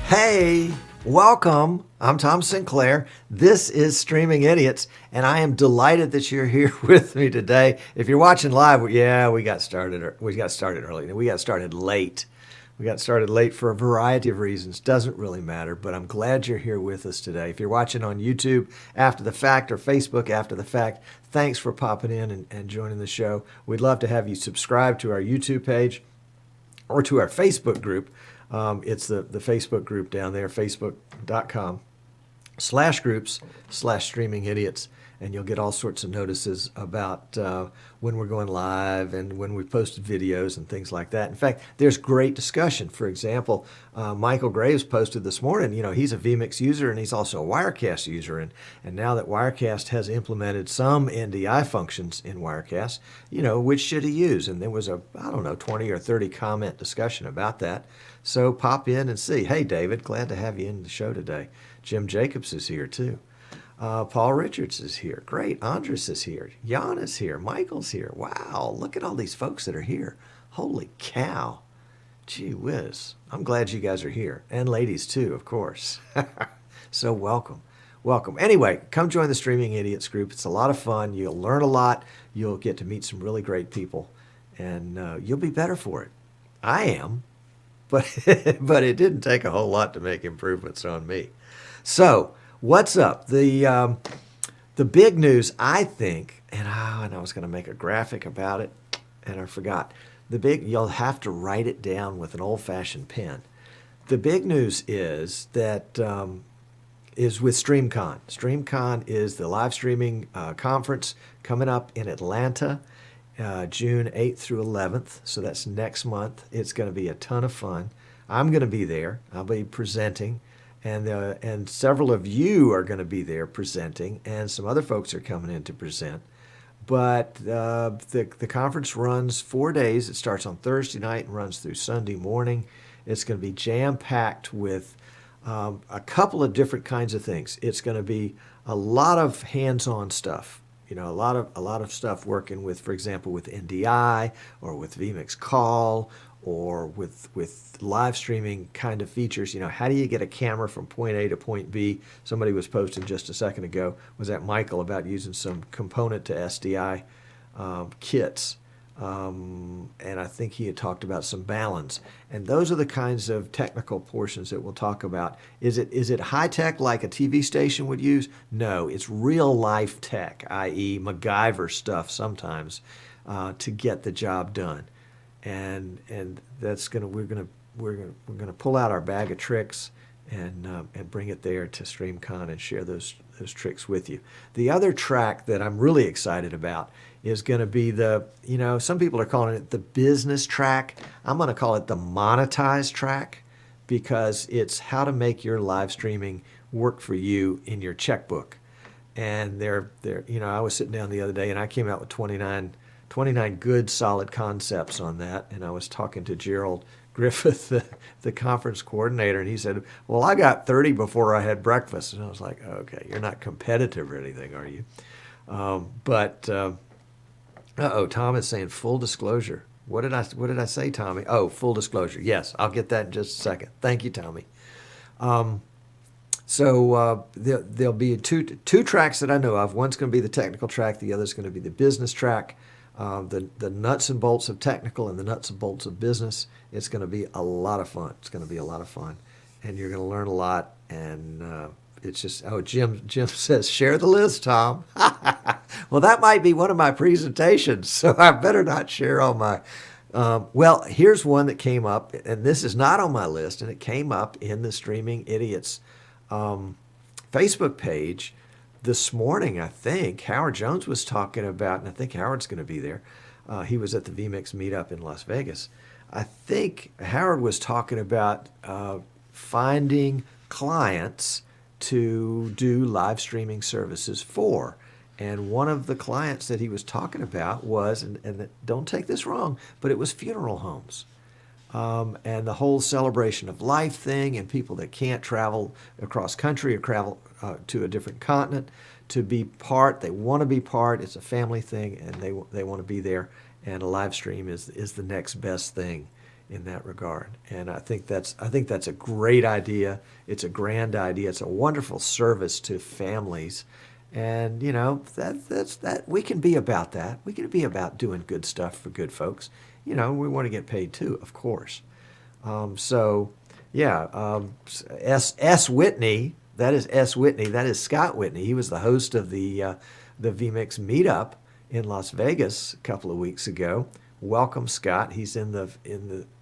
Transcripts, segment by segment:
Hey, welcome. I'm Tom Sinclair. This is Streaming Idiots, and I am delighted that you're here with me today. If you're watching live, we got started. We got started early. We got started late. We got started late for a variety of reasons. Doesn't really matter, but I'm glad you're here with us today. If you're watching on YouTube after the fact or Facebook after the fact, thanks for popping in and joining the show. We'd love to have you subscribe to our YouTube page or to our Facebook group. It's the Facebook group down there, facebook.com/groups/streaming idiots. And you'll get all sorts of notices about when we're going live and when we posted videos and things like that. In fact, there's great discussion. For example, Michael Graves posted this morning, he's a vMix user and he's also a Wirecast user. And now that Wirecast has implemented some NDI functions in Wirecast, which should he use? And there was 20 or 30 comment discussion about that. So pop in and see. Hey, David, glad to have you in the show today. Jim Jacobs is here too. Paul Richards is here. Great. Andres is here. Jan is here. Michael's here. Wow. Look at all these folks that are here. Holy cow. Gee whiz. I'm glad you guys are here. And ladies too, of course. So welcome. Welcome. Anyway, come join the Streaming Idiots group. It's a lot of fun. You'll learn a lot. You'll get to meet some really great people. And you'll be better for it. I am. But it didn't take a whole lot to make improvements on me. So, what's up? The big news, I think, and I was going to make a graphic about it, and I forgot. You'll have to write it down with an old-fashioned pen. The big news is that is with StreamCon. StreamCon is the live streaming conference coming up in Atlanta, June 8th through 11th. So that's next month. It's going to be a ton of fun. I'm going to be there. I'll be presenting. And several of you are going to be there presenting, and some other folks are coming in to present. But the conference runs 4 days. It starts on Thursday night and runs through Sunday morning. It's going to be jam-packed with a couple of different kinds of things. It's going to be a lot of hands-on stuff. A lot of stuff working with, for example, with NDI or with vMix Call or with live streaming kind of features. How do you get a camera from point A to point B? Somebody was posting just a second ago, was that Michael, about using some component to SDI kits. And I think he had talked about some balance. And those are the kinds of technical portions that we'll talk about. Is it high tech like a TV station would use? No, it's real life tech, i.e. MacGyver stuff sometimes, to get the job done. And we're gonna pull out our bag of tricks and bring it there to StreamCon and share those tricks with you. The other track that I'm really excited about is going to be some people are calling it the business track. I'm going to call it the monetized track, because it's how to make your live streaming work for you in your checkbook. And I was sitting down the other day and I came out with 29 good solid concepts on that. And I was talking to Gerald Griffith, the conference coordinator, and he said, well, I got 30 before I had breakfast. And I was like, okay, you're not competitive or anything, are you? Tom is saying full disclosure. What did I say, Tommy? Oh, full disclosure. Yes, I'll get that in just a second. Thank you, Tommy. So there'll be two tracks that I know of. One's going to be the technical track. The other's going to be the business track. The nuts and bolts of technical and the nuts and bolts of business. It's going to be a lot of fun. It's going to be a lot of fun. And you're going to learn a lot. And it's just, Jim says, share the list, Tom. Well, that might be one of my presentations, so I better not share all my... well, here's one that came up, and this is not on my list, and it came up in the Streaming Idiots Facebook page this morning, I think. Howard Jones was talking about, and I think Howard's going to be there. He was at the vMix meetup in Las Vegas. I think Howard was talking about finding clients to do live streaming services for. And one of the clients that he was talking about was, and don't take this wrong, but it was funeral homes. And the whole celebration of life thing, and people that can't travel across country or travel to a different continent to be part. They want to be part. It's a family thing, and they want to be there. And a live stream is the next best thing in that regard. And I think that's a great idea. It's a grand idea. It's a wonderful service to families. And that we can be about that. We can be about doing good stuff for good folks. We want to get paid too, of course. So yeah, S. Whitney. That is S. Whitney. That is Scott Whitney. He was the host of the vMix meetup in Las Vegas a couple of weeks ago. Welcome, Scott. He's in the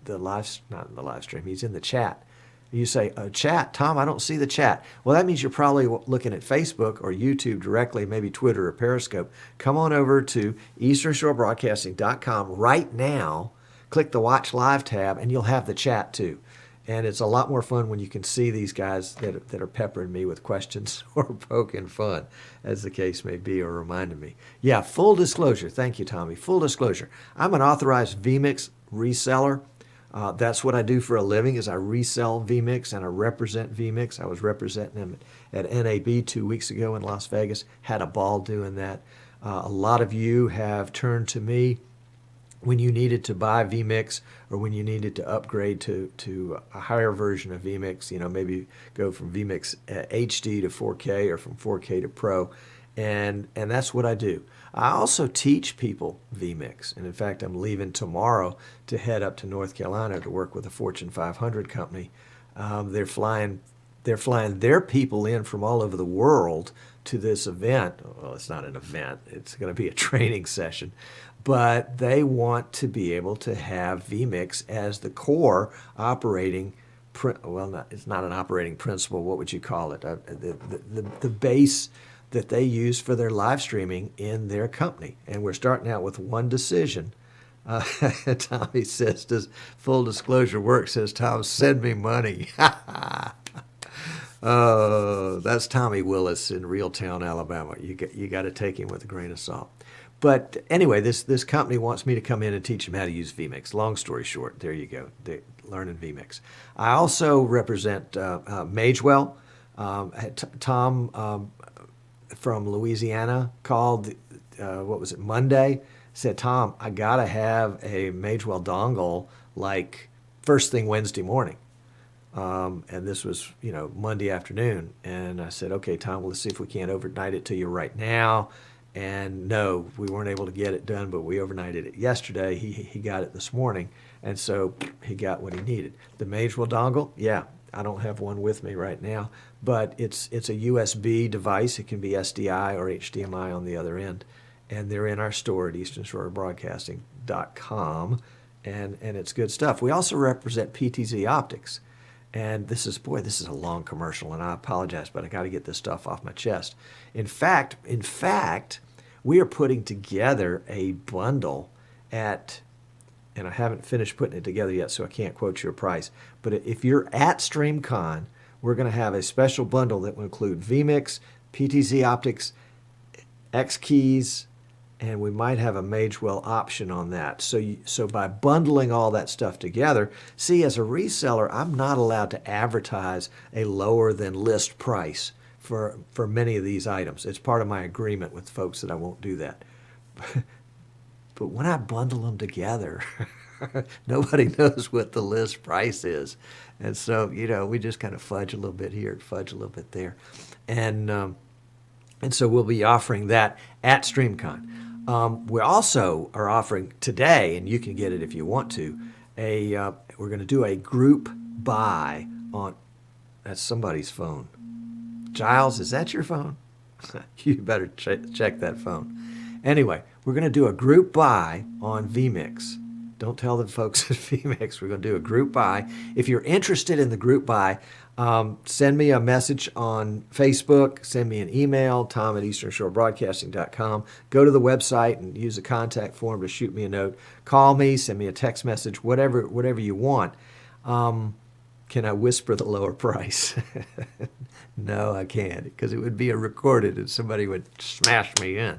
live, not in the live stream. He's in the chat. You say, chat, Tom, I don't see the chat. Well, that means you're probably looking at Facebook or YouTube directly, maybe Twitter or Periscope. Come on over to easternshorebroadcasting.com right now. Click the Watch Live tab, and you'll have the chat too. And it's a lot more fun when you can see these guys that are peppering me with questions or poking fun, as the case may be, or reminding me. Yeah, full disclosure. Thank you, Tommy. Full disclosure. I'm an authorized vMix reseller. That's what I do for a living, is I resell vMix and I represent vMix. I was representing them at NAB 2 weeks ago in Las Vegas. Had a ball doing that. A lot of you have turned to me when you needed to buy vMix or when you needed to upgrade to a higher version of vMix, maybe go from vMix HD to 4K or from 4K to Pro. And that's what I do. I also teach people vMix. And in fact, I'm leaving tomorrow to head up to North Carolina to work with a Fortune 500 company. They're flying their people in from all over the world to this event. Well, it's not an event. It's going to be a training session. But they want to be able to have vMix as the core operating, it's not an operating principle. What would you call it? The base that they use for their live streaming in their company. And we're starting out with one decision. Tommy says, does full disclosure work? Says Tom, send me money. Oh, that's Tommy Willis in Reeltown, Alabama. You got to take him with a grain of salt. But anyway, this company wants me to come in and teach them how to use vMix. Long story short, there you go. They're learning vMix. I also represent Magewell. Tom from Louisiana called, Monday? Said, Tom, I got to have a Magewell dongle like first thing Wednesday morning. And this was, Monday afternoon. And I said, okay, Tom, well, let's see if we can't overnight it to you right now. And no, we weren't able to get it done, but we overnighted it yesterday. He got it this morning, and so he got what he needed. The Magewell dongle, yeah, I don't have one with me right now, but it's a USB device. It can be SDI or HDMI on the other end, and they're in our store at easternshorebroadcasting.com, and it's good stuff. We also represent PTZ Optics. And this is a long commercial, and I apologize, but I got to get this stuff off my chest. In fact, we are putting together a bundle and I haven't finished putting it together yet, so I can't quote you a price. But if you're at StreamCon, we're going to have a special bundle that will include vMix, PTZ Optics, X keys, and we might have a Magewell option on that. So by bundling all that stuff together, see, as a reseller, I'm not allowed to advertise a lower than list price for many of these items. It's part of my agreement with folks that I won't do that. But when I bundle them together, nobody knows what the list price is. And so, we just kind of fudge a little bit here, fudge a little bit there. And so we'll be offering that at StreamCon. We also are offering today, and you can get it if you want to, we're going to do a group buy on, that's somebody's phone. Giles, is that your phone? You better check that phone. Anyway, we're going to do a group buy on vMix. Don't tell the folks at vMix. We're going to do a group buy. If you're interested in the group buy, send me a message on Facebook, send me an email, tom@easternshorebroadcasting.com. Go to the website and use the contact form to shoot me a note. Call me, send me a text message, whatever you want. Can I whisper the lower price? No, I can't, because it would be recorded and somebody would smash me in.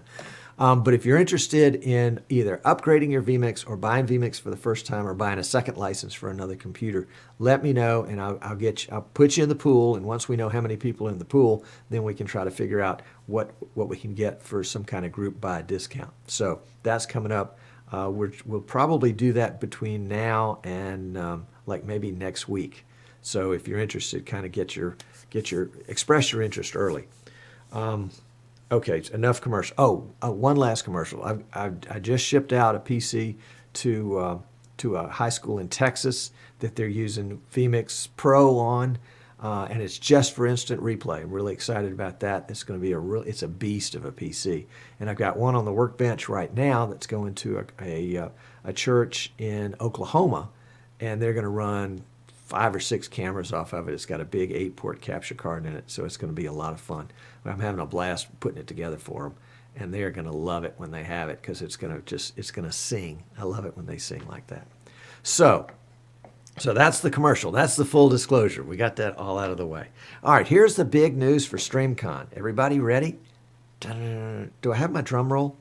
But if you're interested in either upgrading your vMix or buying vMix for the first time or buying a second license for another computer, let me know and I'll put you in the pool. And once we know how many people are in the pool, then we can try to figure out what we can get for some kind of group buy discount. So that's coming up. We'll probably do that between now and like maybe next week. So if you're interested, kind of express your interest early. Okay, enough commercial. One last commercial. I just shipped out a PC to a high school in Texas that they're using vMix Pro on, and it's just for instant replay. I'm really excited about that. It's going to be it's a beast of a PC. And I've got one on the workbench right now that's going to a church in Oklahoma, and they're going to run 5 or 6 cameras off of it. It's got a big 8-port capture card in it, so it's going to be a lot of fun. I'm having a blast putting it together for them, and they're going to love it when they have it because it's going to sing. I love it when they sing like that. So that's the commercial. That's the full disclosure. We got that all out of the way. All right, here's the big news for StreamCon. Everybody ready? Do I have my drum roll?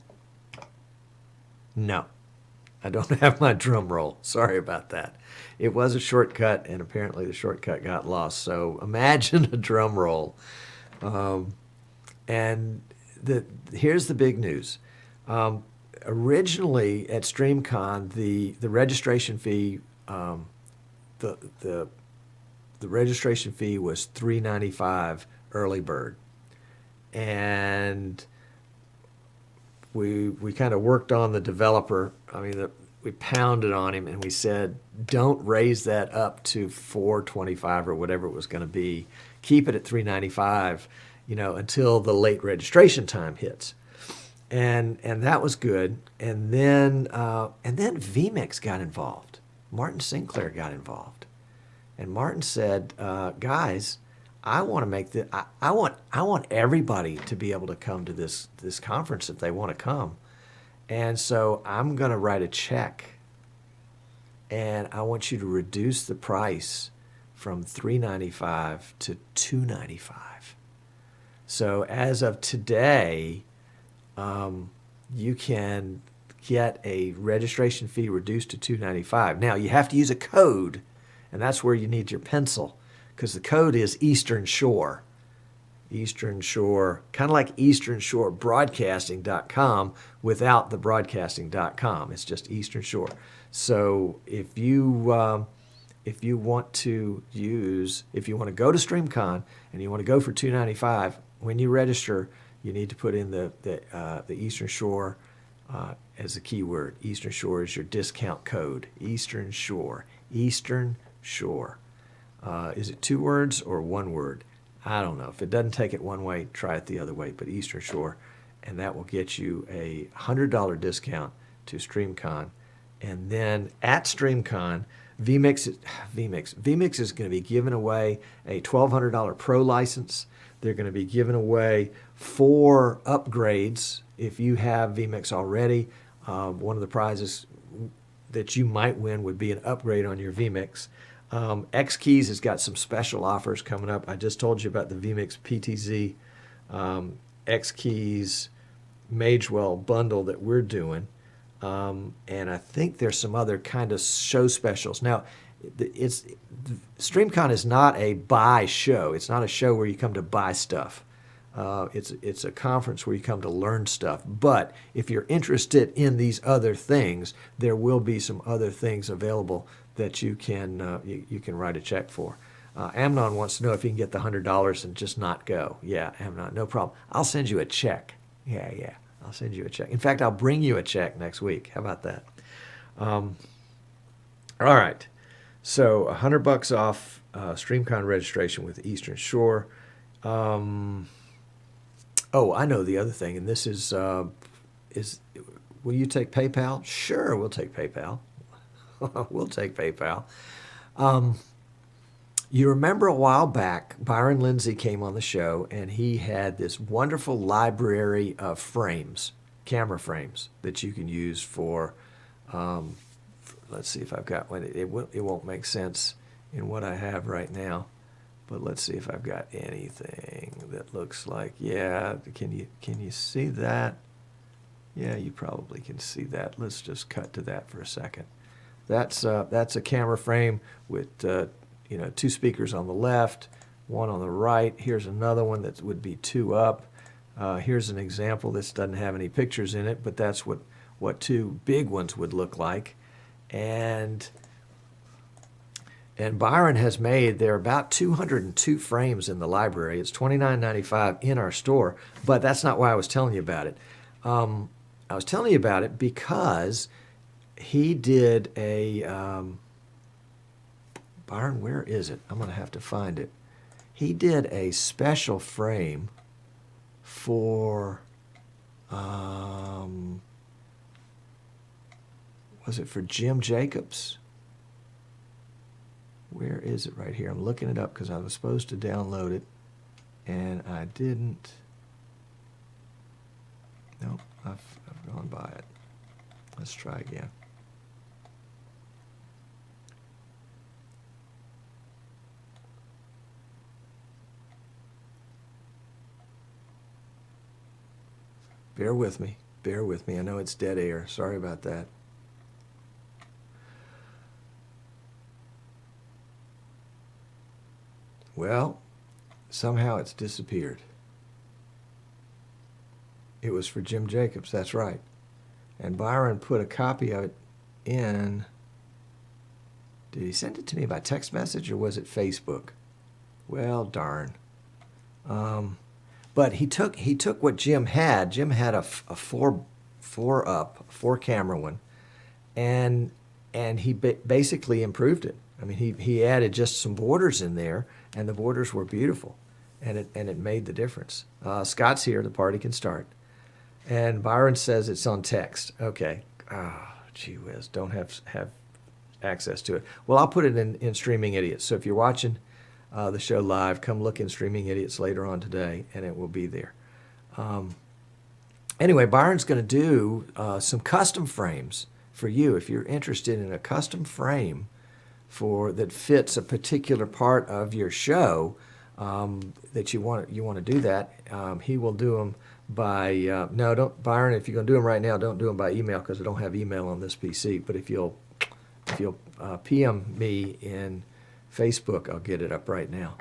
No, I don't have my drum roll. Sorry about that. It was a shortcut, and apparently the shortcut got lost. So imagine a drum roll. And here's the big news. Originally at StreamCon, the registration fee, the registration fee was $3.95 early bird, and we kind of worked on the developer. I mean, we pounded on him and we said, don't raise that up to $4.25 or whatever it was going to be. Keep it at $3.95, until the late registration time hits. And that was good. And then vMix got involved. Martin Sinclair got involved. And Martin said, guys, I want to make I want everybody to be able to come to this conference if they want to come. And so I'm going to write a check, and I want you to reduce the price from $3.95 to $2.95. So as of today, you can get a registration fee reduced to $2.95. Now, you have to use a code, and that's where you need your pencil, because the code is Eastern Shore. Eastern Shore, kind of like Eastern Shore Broadcasting.com without the broadcasting.com. It's just Eastern Shore. So if you want to go to StreamCon and you want to go for $2.95, when you register, you need to put in the Eastern Shore as a keyword. Eastern Shore is your discount code. Eastern Shore. Eastern Shore. Is it 2 words or 1 word? I don't know. If it doesn't take it one way, try it the other way, but Eastern Shore, and that will get you a $100 discount to StreamCon. And then at StreamCon, vMix is going to be giving away a $1,200 Pro license. They're going to be giving away 4 upgrades. If you have vMix already, one of the prizes that you might win would be an upgrade on your vMix. X-Keys has got some special offers coming up. I just told you about the vMix PTZ X-Keys Magewell bundle that we're doing. And I think there's some other kind of show specials. Now, StreamCon is not a buy show. It's not a show where you come to buy stuff. It's a conference where you come to learn stuff. But if you're interested in these other things, there will be some other things available that you can write a check for. Amnon wants to know if he can get the $100 and just not go. Yeah, Amnon, no problem. I'll send you a check. Yeah, I'll send you a check. In fact, I'll bring you a check next week. How about that? All right. So $100 off StreamCon registration with Eastern Shore. Oh, I know the other thing, and this is will you take PayPal? Sure, we'll take PayPal. We'll take PayPal. You remember a while back, Byron Lindsay came on the show, and he had this wonderful library of frames, camera frames, that you can use for, let's see if I've got one. It won't make sense in what I have right now, but let's see if I've got anything that looks like, yeah, can you see that? Yeah, you probably can see that. Let's just cut to that for a second. That's a camera frame with 2 speakers on the left, 1 on the right. Here's another one that would be 2 up. Here's an example. This doesn't have any pictures in it, but that's what what two big ones would look like. And Byron has made, there are about 202 frames in the library. It's $29.95 in our store, but that's not why I was telling you about it. I was telling you about it because he did a, Byron, where is it? I'm going to have to find it. He did a special frame for, was it for Jim Jacobs? Where is it? Right here. I'm looking it up because I was supposed to download it, and I didn't. Nope, I've gone by it. Let's try again. Bear with me. Bear with me. I know it's dead air. Sorry about that. Well, somehow it's disappeared. It was for Jim Jacobs, that's right. And Byron put a copy of it in. Did he send it to me by text message or was it Facebook? Well, darn. But he took what Jim had. Jim had a four camera one, and he basically improved it. I mean, he added just some borders in there, and the borders were beautiful, and it made the difference. Scott's here. The party can start. And Byron says it's on text. Okay. Gee whiz. Don't have access to it. Well, I'll put it in Streaming Idiots. So if you're watching the show live, come look in Streaming Idiots later on today, and it will be there. Anyway, Byron's going to do some custom frames for you. If you're interested in a custom frame that fits a particular part of your show, that you want to do that, he will do them by no, don't, Byron, if you're going to do them right now, don't do them by email because I don't have email on this PC. But if you'll PM me in Facebook, I'll get it up right now.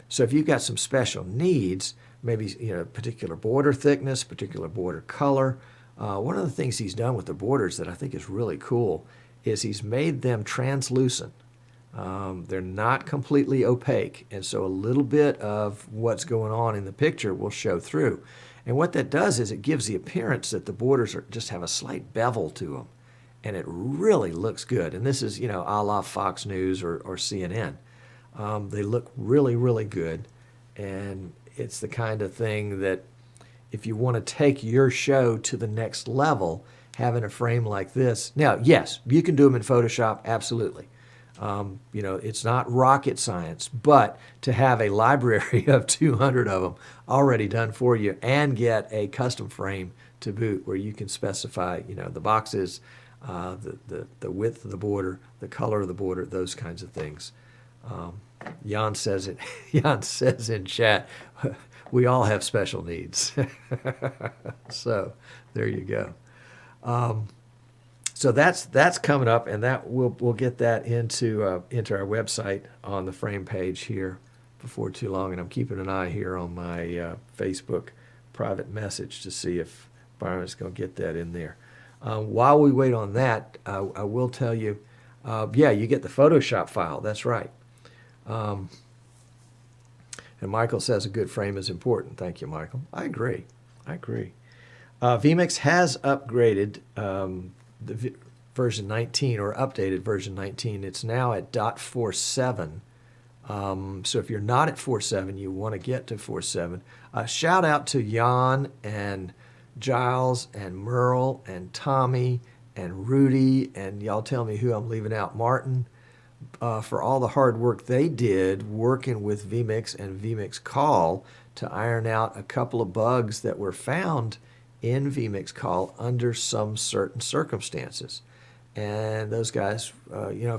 So if you've got some special needs, maybe particular border thickness, particular border color, one of the things he's done with the borders that I think is really cool is he's made them translucent. They're not completely opaque, and so a little bit of what's going on in the picture will show through. And what that does is it gives the appearance that the borders just have a slight bevel to them, and it really looks good. And this is, a la Fox News or CNN. They look really, really good, and it's the kind of thing that if you want to take your show to the next level, having a frame like this. Now, yes, you can do them in Photoshop, absolutely. It's not rocket science, but to have a library of 200 of them already done for you and get a custom frame to boot where you can specify, the boxes, the width of the border, the color of the border, those kinds of things. Jan says in chat, we all have special needs. So there you go. So that's coming up, and that we'll get that into our website on the frame page here before too long. And I'm keeping an eye here on my Facebook private message to see if Byron's going to get that in there. While we wait on that, I will tell you, you get the Photoshop file. That's right. And Michael says a good frame is important. Thank you, Michael. I agree. vMix has upgraded the version 19 or updated version 19. It's now at .47. So if you're not at 4.7, you want to get to 4.7. Shout out to Jan and Giles and Merle and Tommy and Rudy, and y'all tell me who I'm leaving out, Martin, for all the hard work they did working with vMix and vMix Call to iron out a couple of bugs that were found in vMix Call under some certain circumstances. And those guys,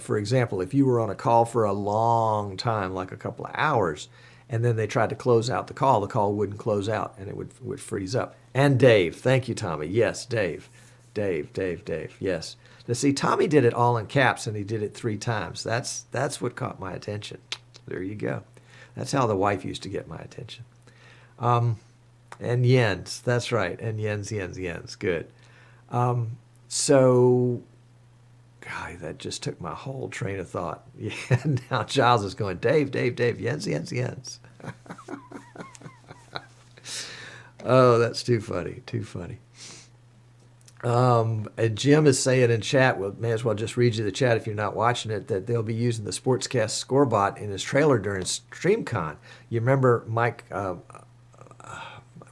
for example, if you were on a call for a long time, like a couple of hours, and then they tried to close out the call wouldn't close out, and it would freeze up. And Dave, thank you, Tommy. Yes, Dave, yes. Now see, Tommy did it all in caps, and he did it 3 times. That's what caught my attention. There you go. That's how the wife used to get my attention. And Jens, that's right, and Jens, good. So, God, that just took my whole train of thought. Yeah, now Giles is going, Dave, Jens, Jens. Oh, that's too funny, too funny. And Jim is saying in chat, well, may as well just read you the chat if you're not watching it, that they'll be using the Sportscast scorebot in his trailer during StreamCon. You remember Mike,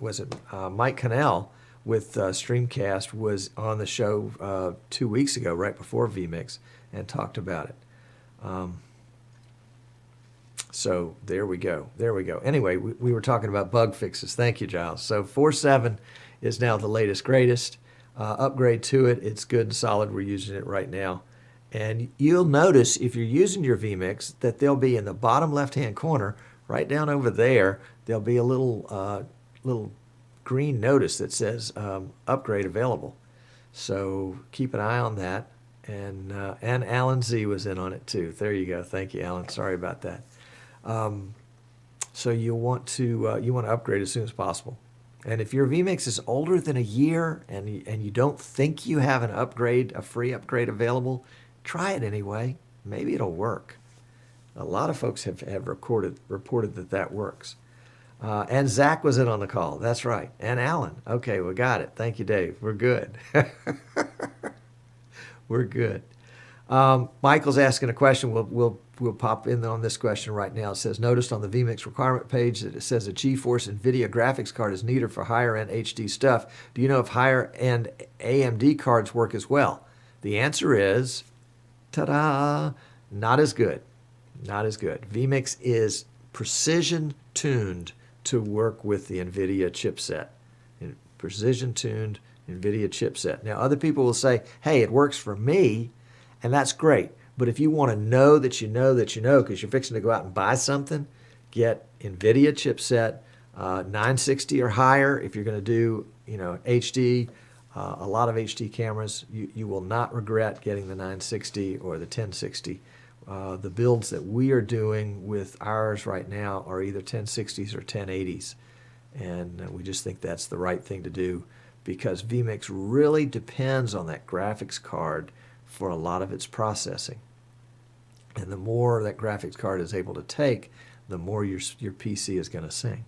Mike Cannell with Streamcast was on the show 2 weeks ago, right before vMix, and talked about it. So there we go. There we go. Anyway, we were talking about bug fixes. Thank you, Giles. So 4.7 is now the latest, greatest. Upgrade to it. It's good and solid. We're using it right now. And you'll notice if you're using your vMix that there'll be in the bottom left-hand corner, right down over there, there'll be a little green notice that says upgrade available. So keep an eye on that. And Alan Z was in on it too. There you go. Thank you, Alan. Sorry about that. So you want to upgrade as soon as possible. And if your vMix is older than a year and you don't think you have an upgrade, a free upgrade available, try it anyway. Maybe it'll work. A lot of folks have reported that works. And Zach was in on the call. That's right. And Alan. Okay, we got it. Thank you, Dave. We're good. We're good. Michael's asking a question. We'll pop in on this question right now. It says, noticed on the vMix requirement page that it says a GeForce NVIDIA graphics card is needed for higher-end HD stuff. Do you know if higher-end AMD cards work as well? The answer is, ta-da, not as good. Not as good. vMix is precision-tuned to work with the NVIDIA chipset. Precision-tuned NVIDIA chipset. Now, other people will say, hey, it works for me, and that's great. But if you want to know that you know that you know, because you're fixing to go out and buy something, get NVIDIA chipset, 960 or higher. If you're going to do, HD, a lot of HD cameras, you will not regret getting the 960 or the 1060. The builds that we are doing with ours right now are either 1060s or 1080s. And we just think that's the right thing to do because vMix really depends on that graphics card for a lot of its processing. And the more that graphics card is able to take, the more your PC is going to sing.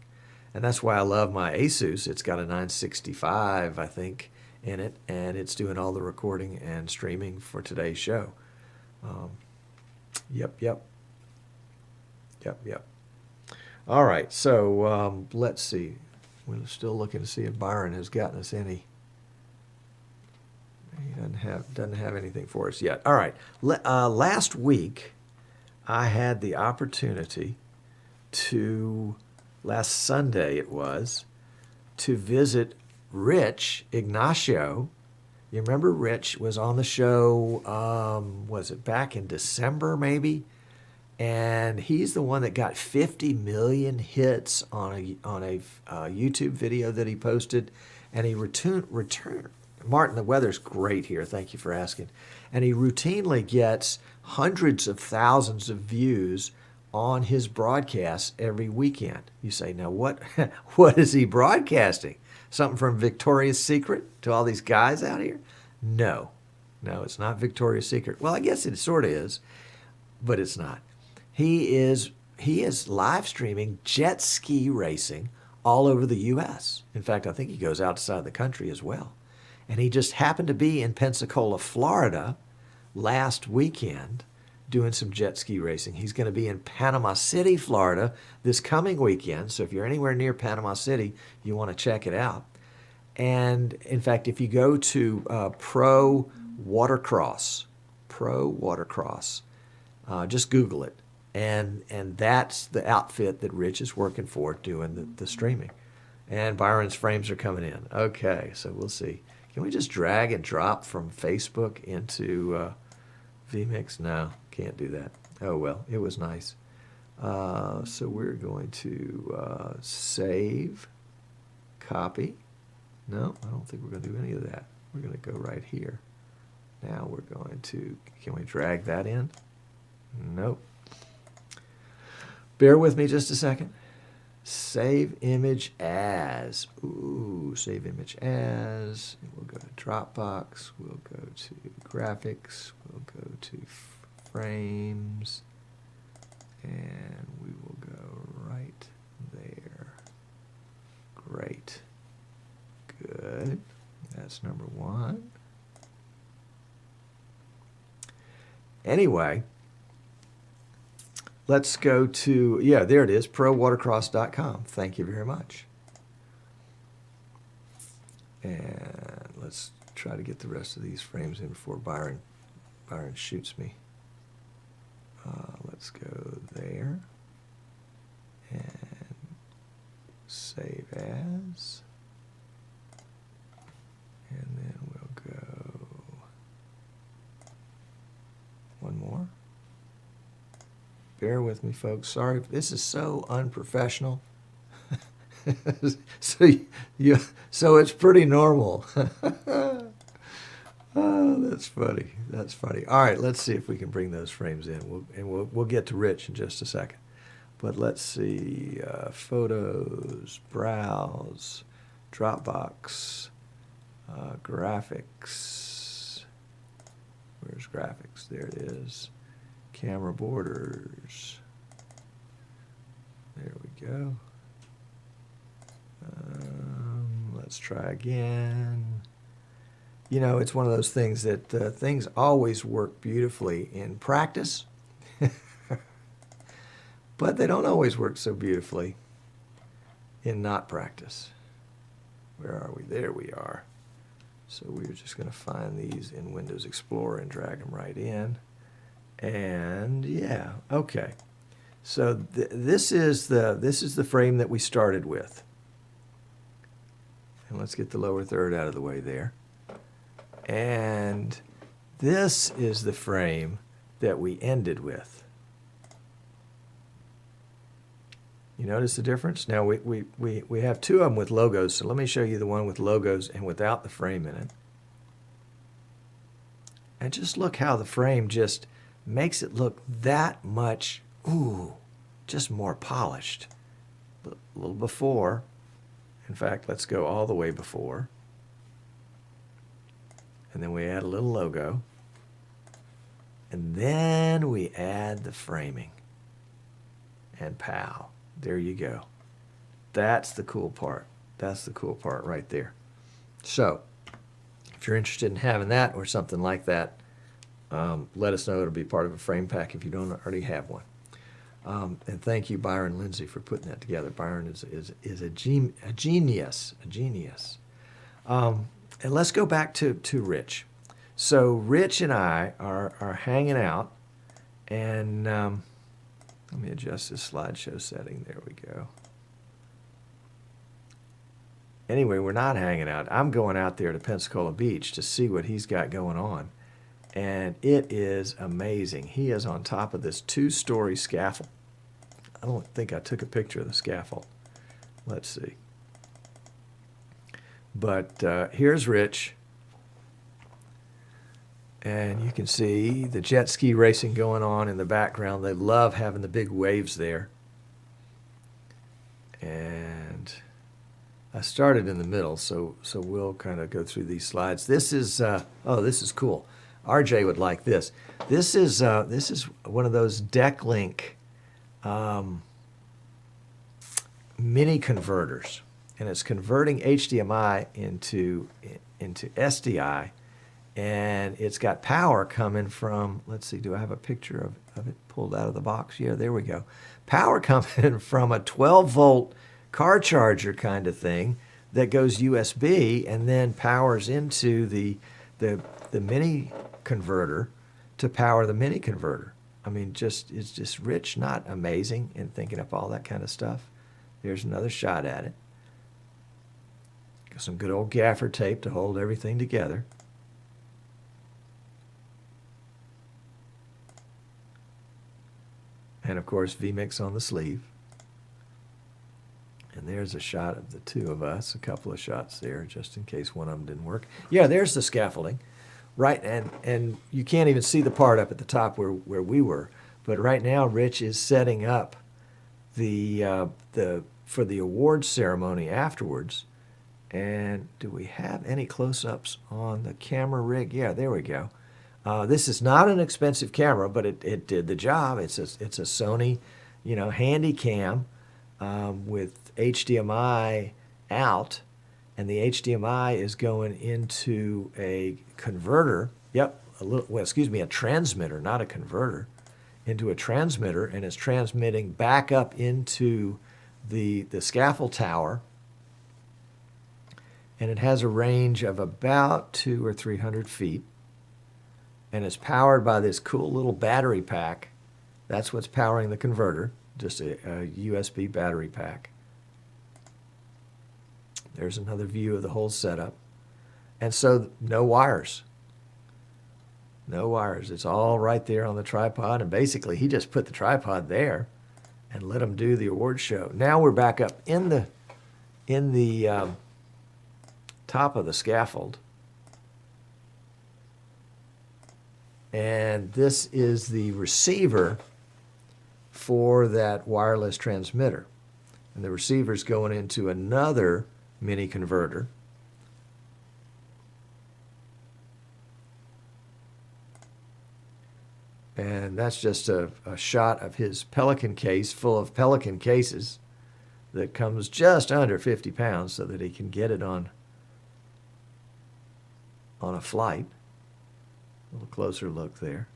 And that's why I love my Asus. It's got a 965, I think, in it, and it's doing all the recording and streaming for today's show. Yep. All right, so let's see. We're still looking to see if Byron has gotten us any. He doesn't have anything for us yet. All right. Last week, I had the opportunity last Sunday it was, to visit Rich Ignacio. You remember Rich was on the show, was it back in December maybe? And he's the one that got 50 million hits on a YouTube video that he posted. And he returned. Martin, the weather's great here. Thank you for asking. And he routinely gets hundreds of thousands of views on his broadcasts every weekend. You say, now what is he broadcasting? Something from Victoria's Secret to all these guys out here? No, it's not Victoria's Secret. Well, I guess it sort of is, but it's not. He is live streaming jet ski racing all over the U.S. In fact, I think he goes outside the country as well. And he just happened to be in Pensacola, Florida last weekend doing some jet ski racing. He's going to be in Panama City, Florida this coming weekend. So if you're anywhere near Panama City, you want to check it out. And in fact, if you go to Pro Watercross, just Google it. And that's the outfit that Rich is working for doing the streaming. And Byron's frames are coming in. Okay, so we'll see. Can we just drag and drop from Facebook into vMix? No, can't do that. Oh, well, it was nice. So we're going to save, copy. No, I don't think we're going to do any of that. We're going to go right here. Now we're going to, can we drag that in? Nope. Bear with me just a second. Save image as. Ooh, save image as. We'll go to Dropbox. We'll go to graphics. We'll go to frames. And we will go right there. Great. Good. That's number one. Anyway, let's go to, yeah, there it is, prowatercross.com. Thank you very much. And let's try to get the rest of these frames in before Byron shoots me. Let's go there and save as. And then we'll go one more. Bear with me, folks. Sorry, this is so unprofessional. So it's pretty normal. Oh, that's funny. That's funny. All right, let's see if we can bring those frames in. We'll get to Rich in just a second. But let's see. Photos, browse, Dropbox, graphics. Where's graphics? There it is. Camera borders. There we go. Let's try again. You know, it's one of those things that things always work beautifully in practice, but they don't always work so beautifully in not practice. Where are we? There we are. So we're just going to find these in Windows Explorer and drag them right in. And yeah, okay. So this is the frame that we started with. And let's get the lower third out of the way there. And this is the frame that we ended with. You notice the difference? Now we have two of them with logos, so let me show you the one with logos and without the frame in it. And just look how the frame just makes it look that much, ooh, just more polished. A little before. In fact, let's go all the way before. And then we add a little logo. And then we add the framing. And pow, there you go. That's the cool part. That's the cool part right there. So, if you're interested in having that or something like that, let us know. It'll be part of a frame pack if you don't already have one. And thank you, Byron Lindsay, for putting that together. Byron is a genius. And let's go back to Rich. So Rich and I are hanging out, and let me adjust this slideshow setting. There we go. Anyway, we're not hanging out. I'm going out there to Pensacola Beach to see what he's got going on. And it is amazing. He is on top of this 2-story scaffold. I don't think I took a picture of the scaffold. Let's see. But here's Rich. And you can see the jet ski racing going on in the background. They love having the big waves there. And I started in the middle, so we'll kind of go through these slides. This is, oh, this is cool. RJ would like this. This is one of those DeckLink mini converters, and it's converting HDMI into SDI, and it's got power coming from, let's see, do I have a picture of it pulled out of the box? Yeah, there we go. Power coming from a 12-volt car charger kind of thing that goes USB and then powers into the mini converter to power the mini converter. I mean, it's just Rich, not amazing in thinking up all that kind of stuff. There's another shot at it. Got some good old gaffer tape to hold everything together. And of course, vMix on the sleeve. And there's a shot of the two of us, a couple of shots there, just in case one of them didn't work. Yeah, there's the scaffolding. Right, and you can't even see the part up at the top where we were. But right now, Rich is setting up the for the awards ceremony afterwards. And do we have any close-ups on the camera rig? Yeah, there we go. This is not an expensive camera, but it did the job. It's a Sony, handy cam with HDMI out, and the HDMI is going into a converter. Yep, a transmitter, not a converter, into a transmitter, and it's transmitting back up into the scaffold tower. And it has a range of about 200 or 300 feet. And it's powered by this cool little battery pack. That's what's powering the converter, just a USB battery pack. There's another view of the whole setup. And so no wires. No wires. It's all right there on the tripod. And basically, he just put the tripod there and let him do the award show. Now we're back up in the top of the scaffold, and this is the receiver for that wireless transmitter, and the receiver's going into another mini converter. And that's just a shot of his Pelican case full of Pelican cases that comes just under 50 pounds so that he can get it on a flight. A little closer look there.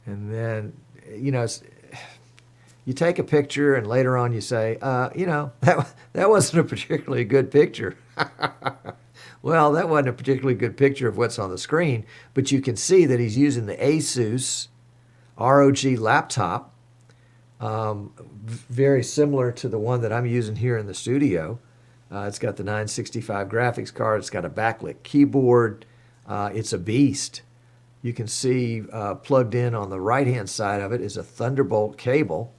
And then, you take a picture and later on you say, that wasn't a particularly good picture. Well, that wasn't a particularly good picture of what's on the screen, but you can see that he's using the Asus ROG laptop, very similar to the one that I'm using here in the studio. It's got the 965 graphics card. It's got a backlit keyboard. It's a beast. You can see plugged in on the right-hand side of it is a Thunderbolt cable.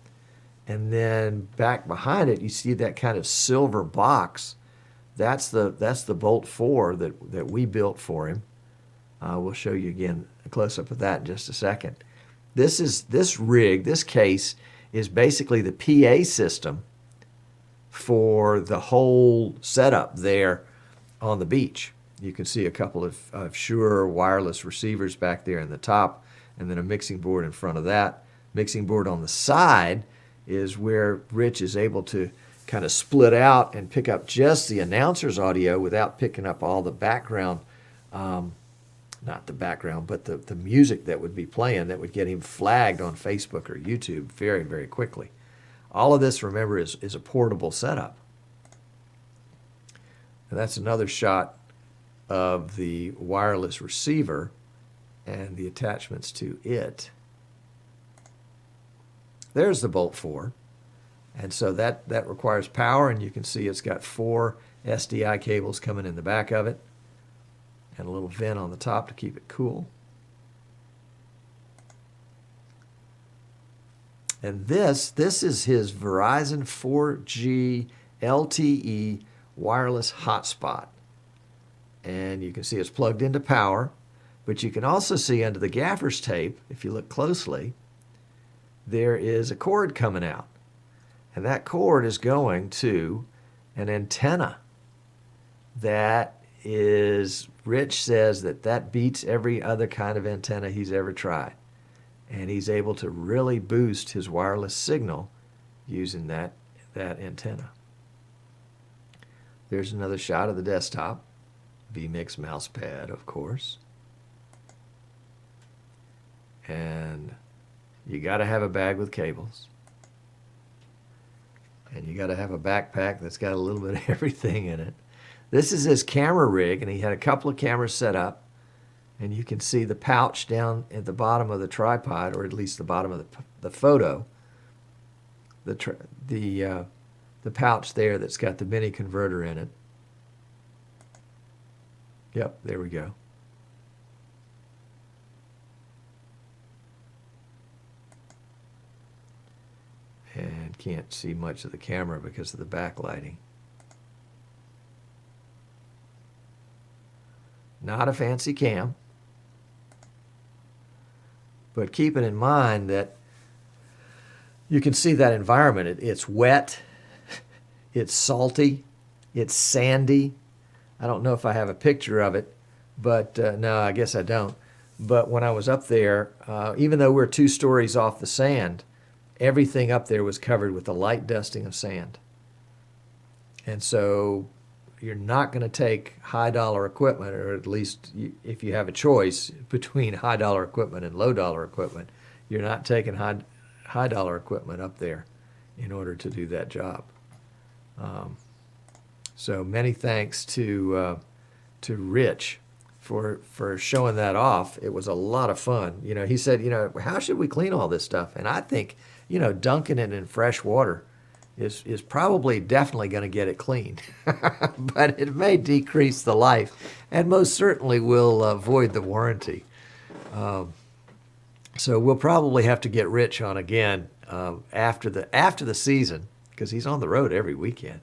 And then back behind it, you see that kind of silver box. That's the Bolt 4 that we built for him. We'll show you again a close-up of that in just a second. This case is basically the PA system for the whole setup there on the beach. You can see a couple of Shure wireless receivers back there in the top, and then a mixing board in front of that. Mixing board on the side is where Rich is able to kind of split out and pick up just the announcer's audio without picking up all the background, not the background, but the music that would be playing that would get him flagged on Facebook or YouTube very, very quickly. All of this, remember, is a portable setup. And that's another shot of the wireless receiver and the attachments to it. There's the Bolt 4. And so that requires power, and you can see it's got 4 SDI cables coming in the back of it and a little vent on the top to keep it cool. And this is his Verizon 4G LTE wireless hotspot. And you can see it's plugged into power, but you can also see under the gaffer's tape, if you look closely, there is a cord coming out. And that cord is going to an antenna that is, Rich says that beats every other kind of antenna he's ever tried. And he's able to really boost his wireless signal using that antenna. There's another shot of the desktop. vMix mouse pad, of course. And you got to have a bag with cables. And you got to have a backpack that's got a little bit of everything in it. This is his camera rig, and he had a couple of cameras set up. And you can see the pouch down at the bottom of the tripod, or at least the bottom of the photo. The pouch there that's got the mini converter in it. Yep, there we go. And can't see much of the camera because of the backlighting. Not a fancy cam. But keeping in mind that you can see that environment. It's wet, it's salty, it's sandy. I don't know if I have a picture of it, but no, I guess I don't. But when I was up there, even though we're 2 stories off the sand, everything up there was covered with a light dusting of sand. And so you're not going to take high dollar equipment, or at least if you have a choice between high dollar equipment and low dollar equipment, you're not taking high dollar equipment up there in order to do that job. So many thanks to Rich for showing that off. It was a lot of fun. You know, he said, you know, how should we clean all this stuff? And I think, you know, dunking it in fresh water is probably definitely going to get it clean. But it may decrease the life and most certainly will void the warranty. So we'll probably have to get Rich on again after the season, because he's on the road every weekend.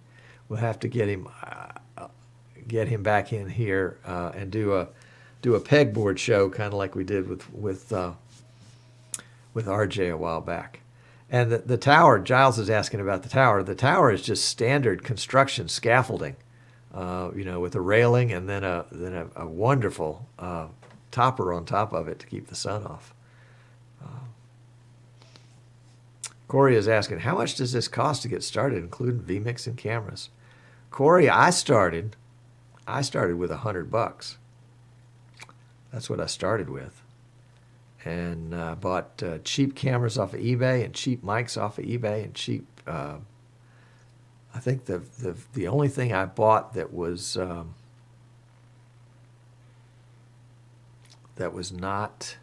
We'll have to get him back in here and do a pegboard show, kind of like we did with RJ a while back. And the tower, Giles is asking about the tower. The tower is just standard construction scaffolding, you know, with a railing and then a wonderful topper on top of it to keep the sun off. Corey is asking, how much does this cost to get started, including vMix and cameras? Corey, I started with $100. That's what I started with. And bought cheap cameras off of eBay and cheap mics off of eBay and cheap. I think the only thing I bought that was not,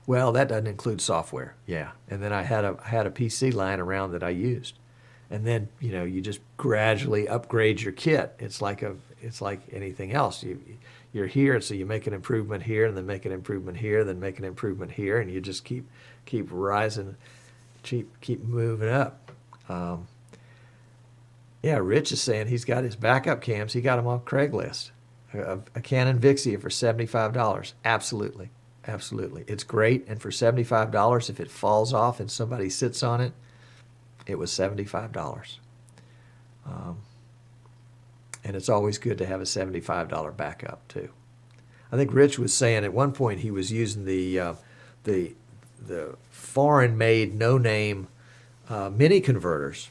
well, that doesn't include software. Yeah, and then I had a PC lying around that I used, and then you know you just gradually upgrade your kit. It's like anything else. You're here, so you make an improvement here, and then make an improvement here, then make an improvement here, and you just keep rising, keep moving up. Yeah, Rich is saying he's got his backup cams. He got them off Craigslist. A Canon Vixia for $75. Absolutely, absolutely. It's great, and for $75, if it falls off and somebody sits on it, it was $75. And it's always good to have a $75 backup too. I think Rich was saying at one point he was using the foreign-made, no-name mini converters,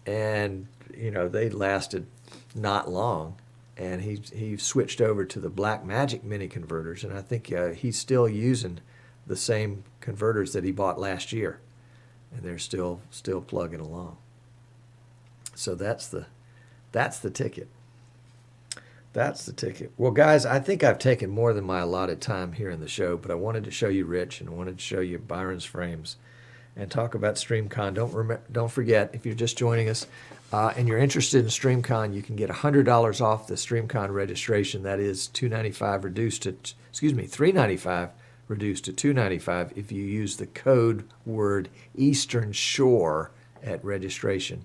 and you know they lasted not long. And he switched over to the Blackmagic mini converters, and I think he's still using the same converters that he bought last year, and they're still plugging along. So that's the ticket. That's the ticket. Well, guys, I think I've taken more than my allotted time here in the show, but I wanted to show you Rich and I wanted to show you Byron's frames and talk about StreamCon. Don't forget, if you're just joining us and you're interested in StreamCon, you can get $100 off the StreamCon registration. That is $395 reduced to $295 if you use the code word Eastern Shore at registration.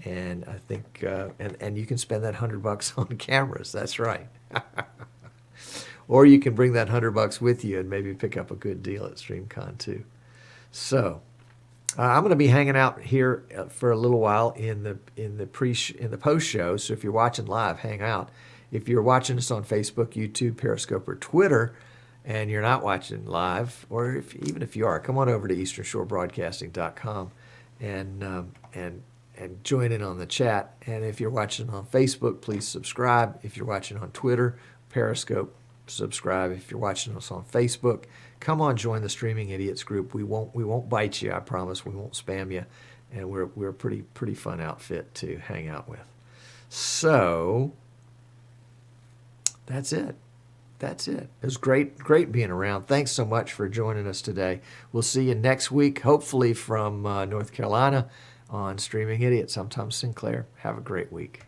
And I think, and you can spend that $100 on cameras. That's right. Or you can bring that $100 with you and maybe pick up a good deal at StreamCon too. So I'm going to be hanging out here for a little while in the post show. So if you're watching live, hang out. If you're watching us on Facebook, YouTube, Periscope, or Twitter, and you're not watching live, or even if you are, come on over to easternshorebroadcasting.com and join in on the chat. And if you're watching on Facebook, please subscribe. If you're watching on Twitter, Periscope, subscribe. If you're watching us on Facebook, come on, join the Streaming Idiots group. We won't bite you, I promise. We won't spam you, and we're a pretty fun outfit to hang out with. So that's it. That's it. It was great being around. Thanks so much for joining us today. We'll see you next week, hopefully from North Carolina, on Streaming Idiots. I'm Tom Sinclair. Have a great week.